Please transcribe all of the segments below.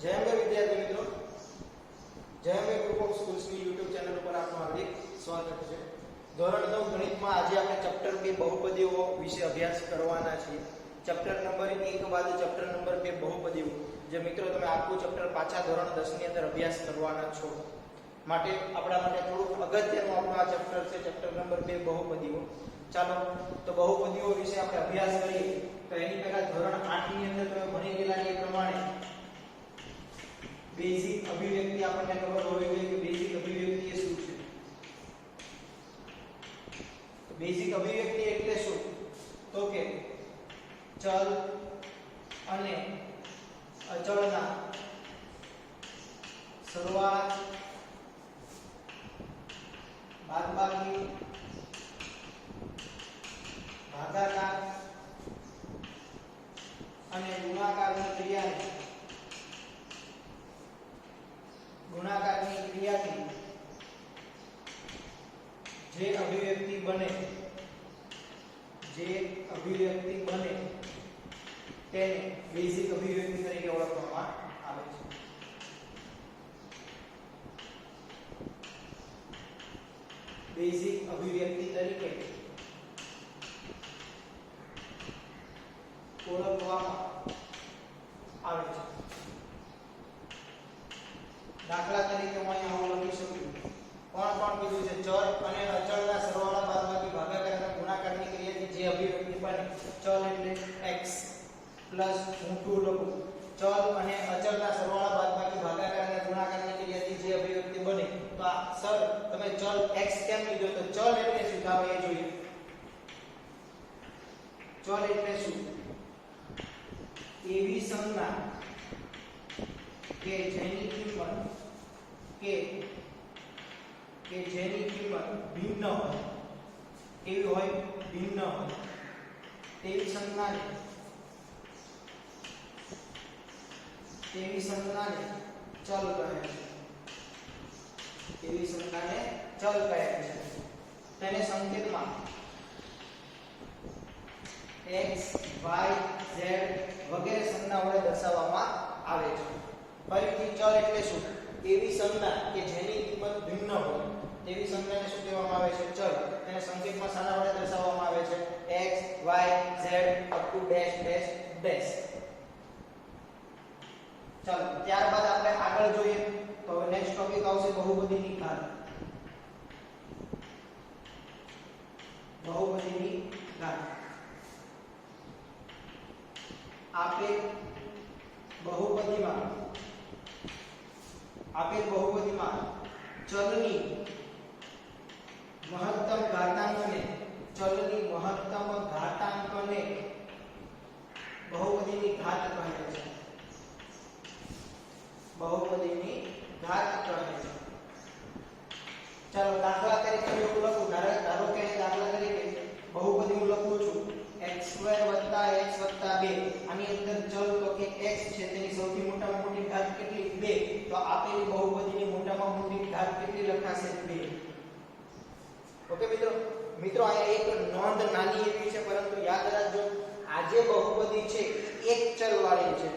જય અંબે વિદ્યાર્થી મિત્રો, જય અંબે ગ્રુપ ઓફ સ્કૂલ્સ ની YouTube ચેનલ ઉપર આપનું હાર્દિક સ્વાગત છે। ધોરણ 9 ગણિતમાં આજે આપણે ચેપ્ટર 2 બહુપદીઓ વિશે અભ્યાસ કરવાના છીએ। ચેપ્ટર નંબર 1 બાદ ચેપ્ટર નંબર 2 બહુપદીઓ, જે મિત્રો તમે આખું ચેપ્ટર પાછા ધોરણ 10 ની અંદર અભ્યાસ કરવાના છો, માટે આપણા માટે થોડું અગત્યનું આપણું આ ચેપ્ટર છે, ચેપ્ટર નંબર 2 બહુપદીઓ। ચાલો તો બહુપદીઓ વિશે આપણે અભ્યાસ કરીએ। તો એની પહેલા ધોરણ 8 ની અંદર તમે ભણી ગયેલા એ પ્રમાણે બેઝિક અભિવ્યક્તિ આપણને ખબર હોવી જોઈએ કે બેઝિક અભિવ્યક્તિ એ શું છે। તો બેઝિક અભિવ્યક્તિ એટલે શું? તો કે ચલ અને અચળના શરૂઆત, બાદબાકી, ભાગાકાર અને ગુણાકારની ક્રિયાથી જે અભિવ્યક્તિ બને તેને બેઝિક અભિવ્યક્તિ તરીકે ઓળખવામાં આવે છે। બેઝિક અભિવ્યક્તિ તરીકે ઓળખવામાં આવે છે। દાખલા તરીકે હું અહીંયા હું લખી શકું કોણ કીધું છે? ચલ અને અચળના સરવાળા, બાદબાકી, ભાગાકાર અને ગુણાકારની ક્રિયાથી જે અભિવ્યક્તિ બને, ચલ એટલે x પ્લસ હું 2 લખું, ચલ અને અચળના સરવાળા, બાદબાકી, ભાગાકાર અને ગુણાકારની ક્રિયાથી જે અભિવ્યક્તિ બને, તો આ સર તમે ચલ x કેમ લીધો? તો ચલ એટલે શું થાવ એ જોઈએ। ચલ એટલે શું? એવી સંજ્ઞા કે જેની કિંમત ભિન્ન હોય, કેવી હોય? ભિન્ન હોય, તેવી સંજ્ઞાને ચલ કહે છે। તેવી સંજ્ઞાને ચલ કહે છે। તેને સંકેતમાં x, y, z વગેરે સંજ્ઞા વડે દર્શાવવામાં આવે છે। ફરીથી ચલ એટલે શું? એવી સંજ્ઞા કે જેની કિંમત ભિન્ન હોય, તેવી સંજ્ઞાને શું કહેવામાં આવે છે? ચલ। તેને સંકેતમાં શાના વડે દર્શાવવામાં આવે છે? x, y, z up to dash dash dash. ચાલો ત્યારબાદ આપણે આગળ જોઈએ તો નેક્સ્ટ ટોપિક આવશે બહુપદીની ઘાત। બહુપદીની ઘાત આપેલ બહુપદીમાં ચલની મહત્તમ ઘાતાંકને બહુપદીની ઘાત કહે છે। બહુપદીની ઘાત કહે છે। ચાલો દાખલા તરીકે હું લખું, ધારો કે દાખલા તરીકે બહુપદી હું લખું છું x² + x + 2। આની અંદર ચલ તો કે x છે, તેની સૌથી મોટામાં મોટી ઘાત કેટલી? 2। તો આપેલી બહુપદીની મોટામાં મોટી ઘાત કેટલી લખાશે? 2। ઓકે મિત્રો અહીંયા એક નોંધ નાની એવી છે, પરંતુ યાદ રાખજો આ જે બહુપદી છે એક ચલ વાળી છે।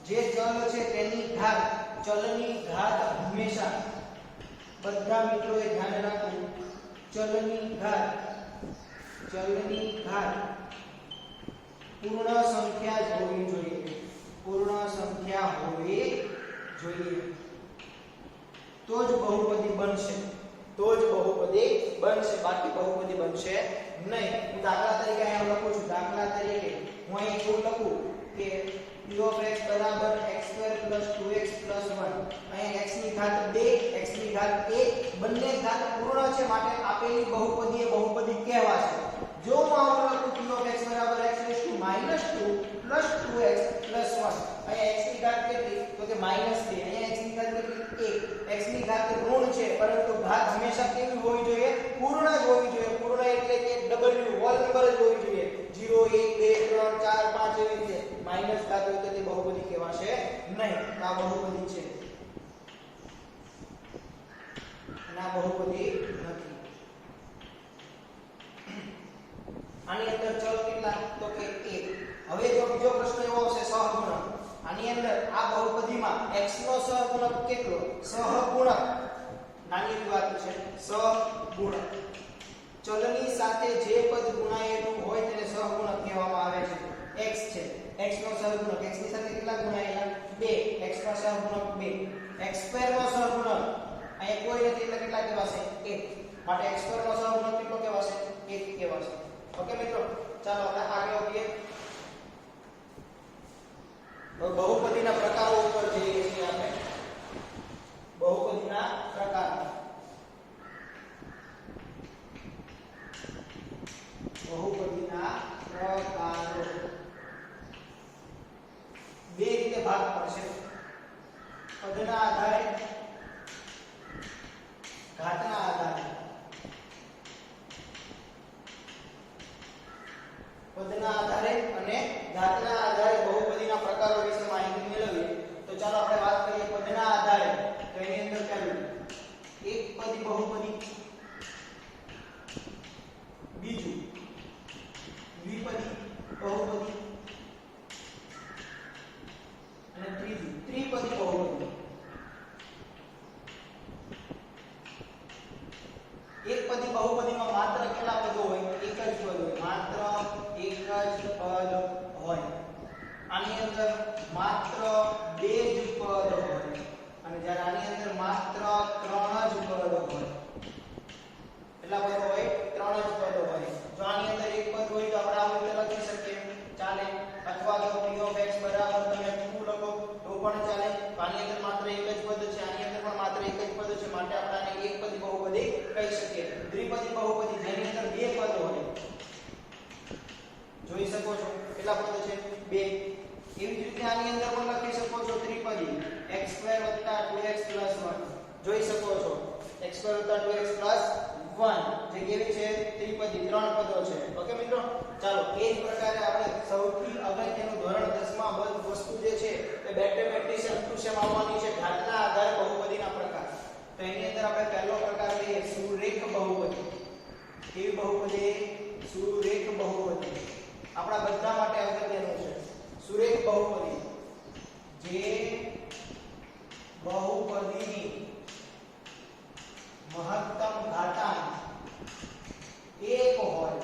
જે ચલ છે તેની ઘાત, ચલની ઘાત હંમેશા, બધા મિત્રોએ ધ્યાન રાખવું, ચલની ઘાત પૂર્ણ સંખ્યા જ હોવી જોઈએ। પૂર્ણ સંખ્યા હોવી જોઈએ તો જ બહુપદી બનશે, બાકી બહુપદી બનશે નહીં। હું દાખલા તરીકે અહીંયા લખું છું, દાખલા તરીકે હું અહીં એવું લખું કે p of x બરાબર x² + 2x + 1। અહીંયા x ની ઘાત 2, x ની ઘાત 1 બંને ઘાત પૂર્ણ છે, માટે આપેલી બહુપદી એ બહુપદી કહેવાશે। જો હું આવું લખું p of x બરાબર x ⁻2 + 2x + 1, અહીંયા x ની ઘાત કેટલી? તો કે -2। અહીંયા x ની ઘાત કેટલી? 1। x ની ઘાત ઋણ છે, પરંતુ ઘાત હંમેશા કેવી હોવી જોઈએ? પૂર્ણ જ હોવી જોઈએ। પૂર્ણ એટલે કે w હોલ નંબર જ હોવી જોઈએ। 0 1 2 3 4 5 એવી રીતે માઈનસ ઘાત હોય તો તે બહુપદી કહેવાશે નહીં। તો આ બહુપદી છે, ના બહુપદી નથી। આની અંદર ચલ કેટલા? તો કે 1। હવે જો બીજો પ્રશ્ન એવો આવશે સહગુણક, આની આની અંદર આ બહુપદીમાં x નો સહગુણક કેટલો? સહગુણક નાની વાત છે, સહગુણક. ચલની સાથે જે પદ ગુણાયેલું હોય તેને સહગુણક કહેવામાં આવે છે. x છે, x નો સહગુણક, x ની સાથે કેટલા ગુણાયેલા? 2, x નો સહગુણક 2. x2 નો સહગુણક અહીંયા કોઈ નથી એટલે કેટલા કહેવાશે? 1. માટે x2 નો સહગુણક કેટલો કહેવાશે? 1 કહેવાશે. ઓકે મિત્રો, ચાલો આપણે આગળ વધીએ. બહુપદીના પ્રકારો ઉપર જઈએ છીએ આપણે. બહુપદીના પ્રકારો. બહુપદીના પ્રકારો બે રીતે ભાગ પડશે. પદના આધારે, ઘાતના આધારે. પદના આધારે અને ઘાતના આધારે બહુપદીના પ્રકારો વિશે માહિતી મેળવીએ. તો ચાલો આપણે વાત કરીએ પદના આધારે. તો એની અંદર પહેલું એકપદી બહુપદી, બીજું દ્વિપદી બહુપદી અને ત્રીજું ત્રિપદી બહુપદી. એકપદી બહુપદીમાં માત્ર કેટલા પદો હોય? એક જ પદ હોય, માત્ર એક જ પદ હોય. આની અંદર માત્ર 2 જ પદ હોય અને જ્યારે આની અંદર માત્ર 3 જ પદ હોય. કેટલા પદ હોય? 3 જ પદ હોય. જો આની અંદર એક પદ હોય તો આપણે આ રીતે લખી શકીએ, ચાલે. અથવા તો p of x બરાબર તમે 2 લખો તો પણ ચાલે. આની અંદર માત્ર એક જ પદ છે, આની અંદર પણ માત્ર એક જ પદ છે, માટે આપણે આને એકપદી બહુપદી કહી શકીએ. દ્વિપદી બહુપદી જેની અંદર 2 પદ હોય. જોઈ શકો છો કેટલા પદ છે? 2. એવી જ રીતે આની અંદર પણ લખી શકો છો ત્રિપદી x2 2x 1. જોઈ શકો છો x2 2x 1 જે કેવી છે? ત્રિપદી, 3 પદો છે. ઓકે મિત્રો, ચાલો એ જ પ્રકારે આપણે સૌથી અગત્યનું ધોરણ 10 માં વસ્તુ જે છે એ મેથમેટિક્સ અંકુશમ આવવાની છે. ઘાતના આધારે બહુપદીના પ્રકાર. તો એની અંદર આપણે પહેલો પ્રકાર લઈએ સુરેખ બહુપદી. કેવી બહુપદી? સુરેખ બહુપદી. આપણા બધા માટે અગત્યનું છે. સુરેખ બહુપદી જે બહુપદીની મહત્તમ ઘાતાંક 1 હોય.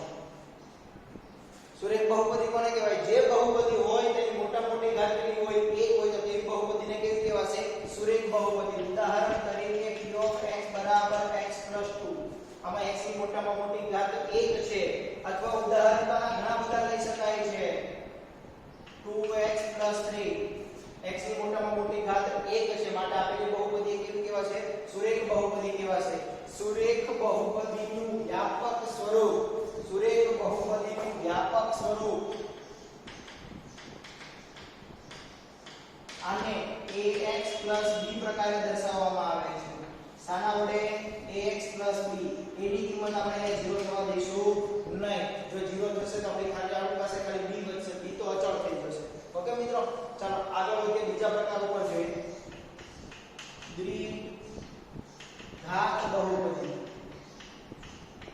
સુરેખ બહુપદી કોને કહેવાય? જે બહુપદી હોય તેની મોટા મોટી ઘાત કેટલી હોય? 1 હોય. તો તેવી બહુપદીને કેવી કહેવાશે? સુરેખ બહુપદી. ઉદાહરણ તરીકે p of x બરાબર x 2. આમાં x ની મોટામાં મોટી ઘાત 1 છે. અથવા ઉદાહરણ ઘણા બધા લઈ શકાય છે. 2x 3. x ની મોટામાં મોટી ઘાત 1 છે, માટે આપેલી બહુપદી કેવી કહેવાશે? સુરેખ બહુપદી કહેવાશે. સુરેખ બહુપદીનું વ્યાપક સ્વરૂપ. સુરેખ બહુપદીનું વ્યાપક સ્વરૂપ આને ax b પ્રકારે દર્શાવવામાં આવે છે. સાના વડે? ax b. એની કિંમત આપણે 0 થવા દઈશું નહીં. જો 0 થશે તો આપણી પાસે ખાલી b બચશે. b તો અચળ થઈ જશે. ઓકે મિત્રો, ચાલો આગળ વધીએ. બીજા પ્રકાર ઉપર જોઈએ. દ્વિઘાત બહુપદી.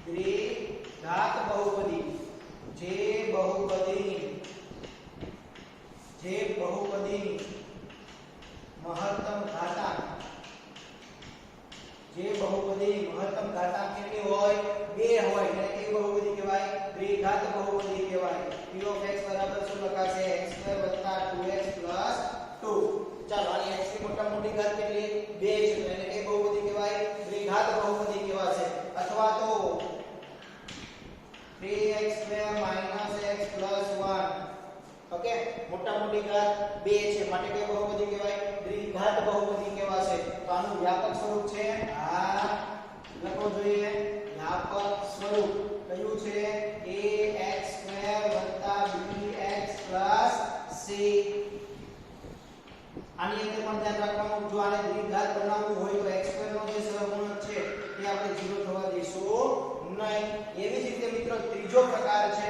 દ્વિઘાત બહુપદી જે બહુપદીની મહત્તમ ઘાતાંક કેટલી હોય? 2 હોય. એટલે કેવી બહુપદી કહેવાય? દ્વિઘાત બહુપદી કહેવાય. p of x બરાબર શું લખાશે? x2 2x 2. ચાલો આની x ની મોટા મોટી ઘાત કેટલી? 2 છે. એટલે કે બહુપદી કહેવાય? દ્વિઘાત બહુપદી કહેવાશે. અથવા તો 3x2 x 1. ઓકે, મોટા મોટી ઘાત 2 છે, માટે કઈ બહુપદી કહેવાય? દ્વિઘાત બહુપદી કહેવાશે. તો આનું વ્યાપક સ્વરૂપ છે આ લખો જોઈએ. વ્યાપક સ્વરૂપ કયું છે? ax2 bx c. આની અંદર પણ ધ્યાન રાખવાનું, જો આને દ્વિઘાત બનાવવું હોય તો x2 નો જે સહગુણક છે તે આપણે 0 થવા દઈશું નહીં. એવી જ રીતે મિત્રો ત્રીજો પ્રકાર છે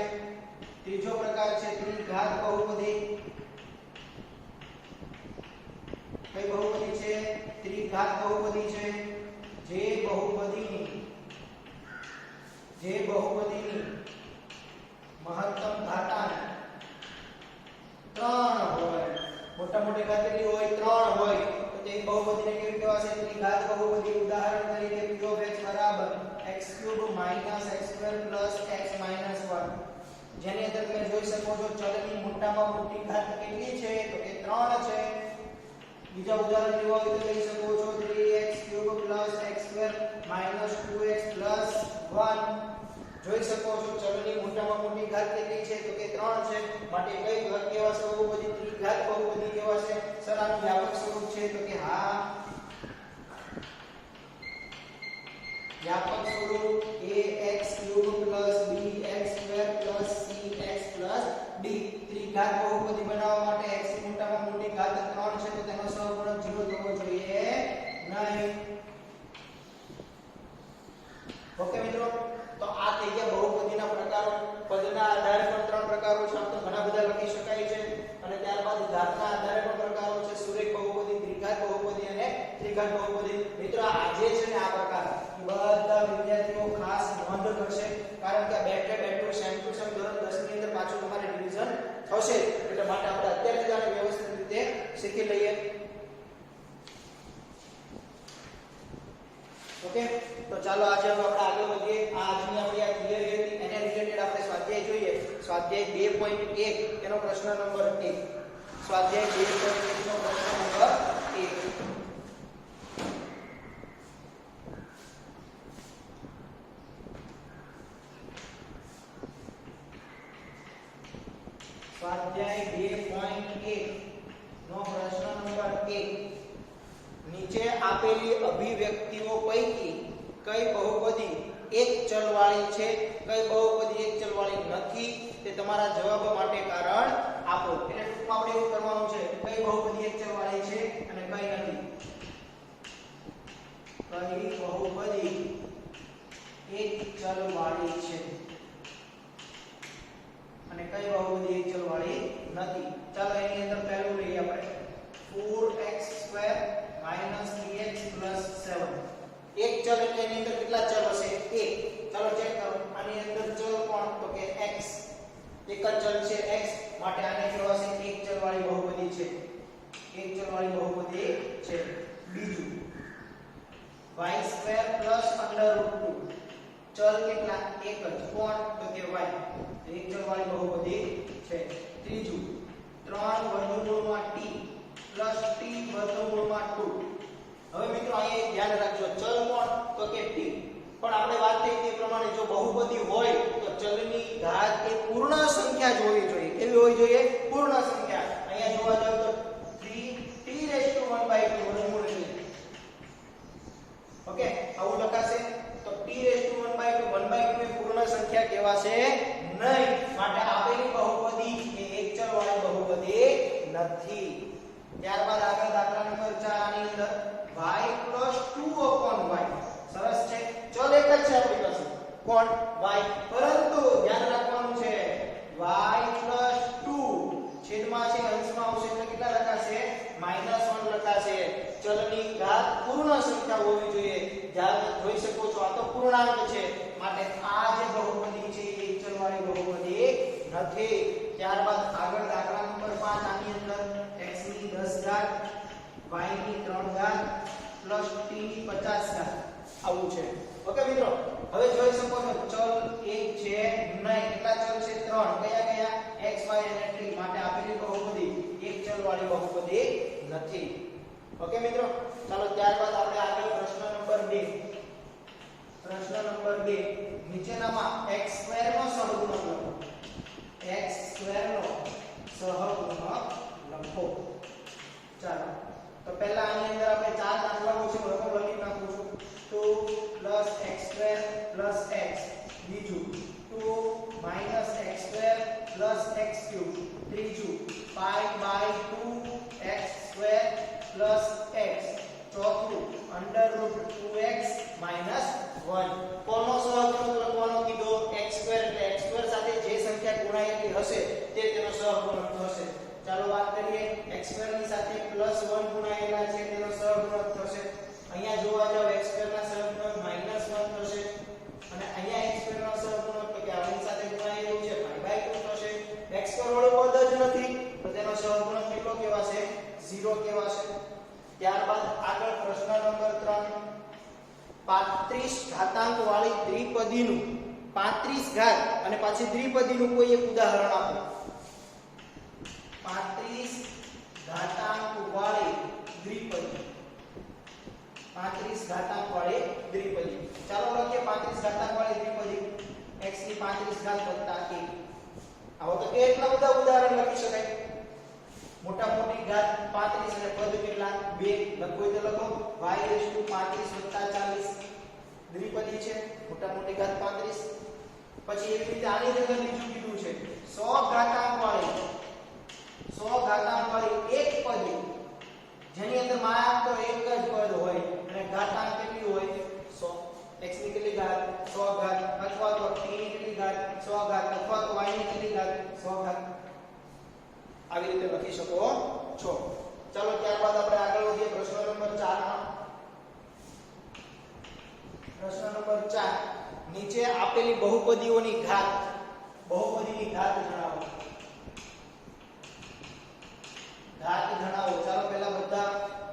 ત્રિઘાત બહુપદી. કઈ બહુપદી છે? ત્રિઘાત બહુપદી છે જે બહુપદીની મહત્તમ ઘાતાંક 3 હોય. મોટા મોટી ઘાત કેટલી હોય 3 હોય તો તે બહુપદીને કેવી કહેવાશે ત્રિઘાત બહુપદી ઉદાહરણ તરીકે p of x બરાબર x³ - x² + x - 1 જેની અંદર તમે જોઈ શકો છો ચલની મોટામાં મોટી ઘાત કેટલી છે તો કે 3 છે બીજા ઉદાહરણ લેવા હોય તો લઈ શકો છો 3x³ + x² - 2x + 1 જોઈ શકો છો ચલની મોટામાં મોટી ઘાત કેટલી છે તો કે 3 છે માટે કઈ ઘાત કહેવાશે બહુપદી ત્રિઘાત બહુપદી કહેવાશે સર આનું વ્યાપક સ્વરૂપ છે તો કે હા વ્યાપક સ્વરૂપ ax³ + bx² + cx + d ત્રિઘાત બહુપદી બનાવવા માટે x ની મોટામાં મોટી ઘાત 3 છે તો તેનો સહગુણક 0 થવો જોઈએ નહીં ઓકે મિત્રો તો આ થઈ ગયા બહુપદીના પ્રકારો પદના આધારે પણ 3 પ્રકારો છે આમ તો ઘણા બધા લખી શકાય છે અને ત્યારબાદ ઘાતના આધારે પણ પ્રકારો છે સુરેખ બહુપદી ત્રિઘાત બહુપદી અને ત્રિઘાત બહુપદી મિત્રો આજે છે ને આ પ્રકાર બધા વિદ્યાર્થીઓ ખાસ નોંધ કરશે કારણ કે બેઠે બેઠું સેમ ટુ સેમ ધોરણ 10 ની અંદર પાછું તમારે રિવિઝન થશે એટલે માટે આપણે અત્યારથી જ આને વ્યવસ્થિત રીતે શીખી લઈએ ઓકે તો ચાલો આજે હવે આપણે આગળ વધીએ આ આજની આપણી આ થિયરી હતી એને રિલેટેડ આપણે સ્વાધ્યાય જોઈએ સ્વાધ્યાય 2.1 એનો પ્રશ્ન નંબર 1 સ્વાધ્યાય 2.1 નો પ્રશ્ન નંબર 1 સ્વાધ્યાય 2.1 નો પ્રશ્ન નંબર 1 નીચે આપેલી અભિવ્યક્તિઓ પૈકી કઈ બહુપદી એક ચલવાળી છે કઈ બહુપદી એક ચલવાળી નથી તે તમારા જવાબ માટે કારણ આપો એટલે ટૂંકમાં આપણે એવું કરવાનું છે કઈ બહુપદી એક ચલવાળી છે અને કઈ નથી કઈ બહુપદી એક ચલવાળી છે અને કઈ બહુપદી એક ચલવાળી નથી ચાલો એની અંદર પહેલું લઈએ આપણે 4x² - 3x + 7 એક ચલ એટલે એની અંદર કેટલા ચલ હશે એક ચાલો ચેક કરો આની અંદર ચલ કોણ તો કે x એક જ ચલ છે x માટે આને કહેવાશે એક ચલવાળી બહુપદી છે એક ચલવાળી બહુપદી છે બીજું y² + √2 ચલ કેટલા એક જ કોણ તો કે y એક ચલવાળી બહુપદી છે ત્રીજું 3√t + t √2 હવે મિત્રો અહીંયા ધ્યાન રાખજો ચલ કોણ તો કે t પણ આપણે વાત થઈ તે પ્રમાણે જો બહુપદી હોય તો ચલની ઘાત એ પૂર્ણ સંખ્યા જ હોવી જોઈએ કેવી હોવી જોઈએ પૂર્ણ સંખ્યા અહીંયા જોવા જાવ તો 3t⁻² વર્ગમૂળ છે ઓકે આવું લખાશે તો t⁻² 1/2 એ પૂર્ણ સંખ્યા કહેવાશે નહીં માટે આપેલી બહુપદી એ એક ચલવાળી બહુપદી નથી ત્યારબાદ આગળ દાખલા નંબર 4 આની અંદર y + 2/y સરસ છે ચલ એક જ છે આપણી પાસે કોણ y પરંતુ ધ્યાન રાખવાનું છે y + 2 છેદમાં છે અંશમાં આવશે એટલે કેટલા લખાશે -1 લખાશે ચલની ઘાત પૂર્ણ સંખ્યા હોવી જોઈએ જ્યારે જોઈ શકો છો આ તો પૂર્ણાંક છે માટે આ જે બહુપદી છે એ એક ચલવાળી બહુપદી નથી ત્યારબાદ આગળ દાખલા નંબર 5 આની અંદર x ની 10 ઘાત y ની 3 ઘાત + t ની 50 ઘાત આવું છે ઓકે મિત્રો હવે જોઈ શકો છો ચલ એક છે નહીં કેટલા ચલ છે 3 કયા કયા x y અને t માટે આપેલી બહુપદી એક ચલવાળી બહુપદી નથી ઓકે મિત્રો ચાલો ત્યારબાદ આપણે આગળ પ્રશ્ન નંબર 2 પ્રશ્ન નંબર 2 નીચેનામાં x² નો સહગુણક લખો x² નો સહગુણક લખો ચાલો તો પહેલા આની અંદર આપણે ચાર દાખલાઓ છે બરાબર લખી નાખું છું 2 + x² + x બીજું 2 - x² + x³ ત્રીજું 5/2 x² + x ચોથું √2x - 1 કોનો સહગુણક લખવાનો કીધો x² એટલે x² સાથે જે સંખ્યા ગુણાયેલી હશે તે તેનો સહગુણક થશે ચાલો વાત કરીએ x² ની સાથે +1 ગુણાયેલા છે તેનો સહગુણક થશે અહીંયા જોવા જાવ x² ના સહગુણક -1 થશે અને અહીંયા x² નો સહગુણક તો કે આની સાથે ગુણાયેલું છે 5/2 થશે x² વાળો પદ જ નથી તો તેનો સહગુણક કેટલો કહેવાશે ત્યારબાદ આગળ પ્રશ્ન નંબર 3 35 ઘાતાંક વાળી દ્વિપદીનું 35 ઘાત અને પાછી દ્વિપદીનું કોઈ એક ઉદાહરણ આપો 35 ઘાતાંક વાળી દ્વિપદી 35 ઘાતાંક વાળી દ્વિપદી ચાલો લખીએ 35 ઘાતાંક વાળી દ્વિપદી x ની 35 ઘાત વત્તા 1 આવો તો કેટલા બધા ઉદાહરણ લખી શકાય મોટા મોટી ઘાત 35 અને પદ કેટલા 2 લખો તો લખો y 35 40 દ્વિપદી છે મોટા મોટી ઘાત 35 પછી એવી રીતે આની જગ્યાએ બીજું કીધું છે 100 ઘાતાંક વાળી એક પદી જેની અંદર માત્ર એક જ પદ હોય અને ઘાતાંક કેટલી હોય 100 x ની કેટલી ઘાત 100 ઘાત અથવા તો t ની કેટલી ઘાત 100 ઘાત અથવા તો y ની કેટલી ઘાત 100 ઘાત આવી રીતે લખી શકો છો ચાલો ત્યારબાદ આપણે આગળ વધીએ પ્રશ્ન નંબર 4 માં પ્રશ્ન નંબર 4 નીચે આપેલી બહુપદીઓની ઘાત જણાવો ચાલો પહેલા બધા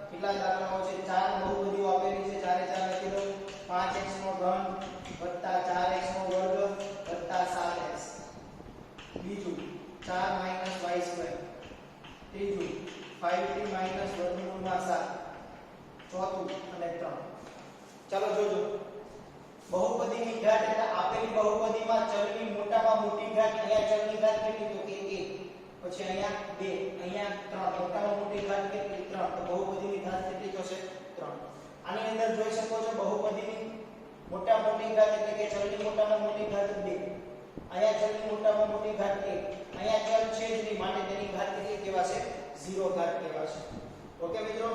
કેટલા દાખલાઓ છે 4 બહુપદીઓ આપેલી છે 4 એ 4 લખી દો 5x નો ઘન 4x નો વર્ગ 7x બીજું 4 y2 ત્રીજું 5t વર્ગમૂળ 7 ચોથું અને 3 ચાલો જોજો બહુપદીની ઘાત એટલે આપેલી બહુપદીમાં ચલની મોટામાં મોટી ઘાત અહીંયા ચલની ઘાત કેટલી તો કે 1 પછી અહીંયા 2 અહીંયા 3 મોટામાં મોટી ઘાત કેટલી 3 તો બહુપદીની ઘાત કેટલી થશે 3 આની અંદર જોઈ શકો છો બહુપદીની મોટા મોટી ઘાત એટલે કે ચલની મોટામાં મોટી ઘાત 2 અહીંયા ચલની મોટામાં મોટી ઘાત 1 અહીંયા ચલ છે જ નહીં માટે તેની ઘાત કેટલી કહેવાશે 0 ઘાત કહેવાશે ઓકે મિત્રો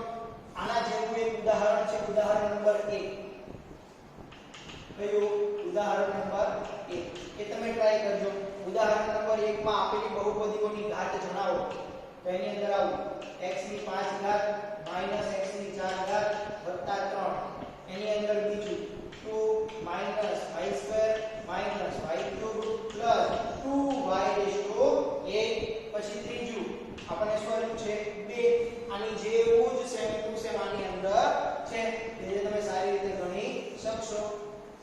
આના જેવું એક ઉદાહરણ છે ઉદાહરણ નંબર 1 કયું ઉદાહરણ નંબર 1 એ તમે ટ્રાય કરજો ઉદાહરણ નંબર 1 માં આપેલી બહુપદીઓની ઘાત જણાવો તો એની અંદર આવું x ની 5 ઘાત x ની 4 ઘાત 3 એની અંદર બીજું 2 y2 y3 2y8 પછી ત્રીજું આપણે સ્વરૂપ છે 2 આની જેવું જ સેમ ટુ સેમ આની અંદર છે જે તમે સારી રીતે ગણી શકશો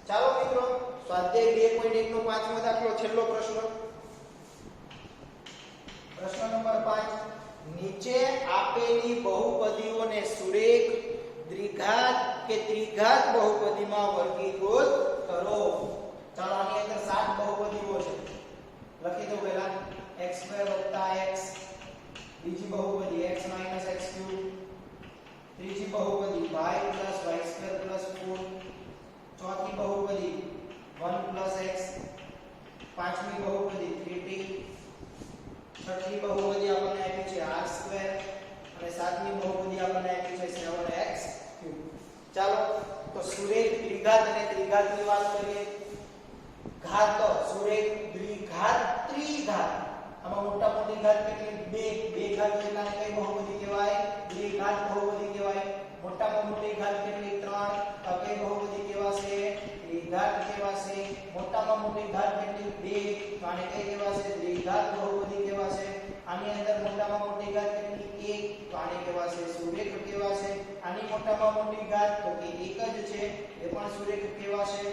ચાલો મિત્રો સ્વાધ્યાય 2.1 નો પાંચમો દાખલો છેલ્લો પ્રશ્ન નંબર 5 નીચે આપેલી બહુપદીઓને સુરેખ દ્વિઘાત કે ત્રિઘાત બહુપદીમાં વર્ગીકૃત કરો ચાલો આની અંદર 7 બહુપદીઓ છે લખી દો પહેલા x2 x બીજી બહુપદી x x3 ત્રીજી બહુપદી y y2 4 ચોથી બહુપદી 1 x પાંચમી બહુપદી 3t છઠ્ઠી બહુપદી આપણને આપી છે r2 અને સાતમી બહુપદી આપણને આપી છે 7x3 ચાલો તો સુરેખ દ્વિઘાત અને ત્રિઘાતની વાત કરીએ ઘાત સુરેખ દ્વિઘાત ત્રિઘાત આમાં મોટા મોટી ઘાત કેટલી બે ઘાત એટલાને કઈ બહુપદી કહેવાય દ્વિઘાત બહુપદી કહેવાય મોટામાં મોટી ઘાત કેટલી 3 તો કઈ બહુપદી કહેવાશે દ્વિઘાત કહેવાશે મોટામાં મોટી ઘાત કેટલી 2 તો આને કઈ કહેવાશે દ્વિઘાત બહુપદી કહેવાશે આની અંદર મોટામાં મોટી ઘાત કેટલી 1 તો આને કહેવાશે સુરેખ કહેવાશે આની મોટામાં મોટી ઘાત તો કે 1 જ છે એ પણ સુરેખ કહેવાશે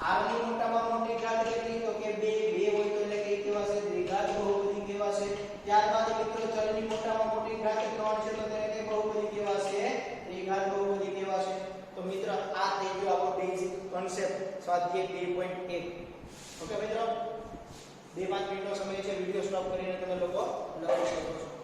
r ની મોટામાં મોટી ઘાત કેટલી તો કે 2 હોય તો એટલે કે કહેવાશે દ્વિઘાત બહુપદી કહેવાશે ત્યારબાદ મિત્રો ચલની મોટામાં મોટી ઘાત 3 છે તો તેને કઈ બહુપદી કહેવાશે ત્રિઘાત બહુપદી કહેવાશે તો મિત્ર આ થઈ ગયો આપણો બેઝિક કોન્સેપ્ટ સ્વાધ્યાય 2.1 ઓકે મિત્રો 2-5 મિનિટનો સમય છે વિડિયો સ્ટોપ કરીને તમે લોકો લખી શકો છો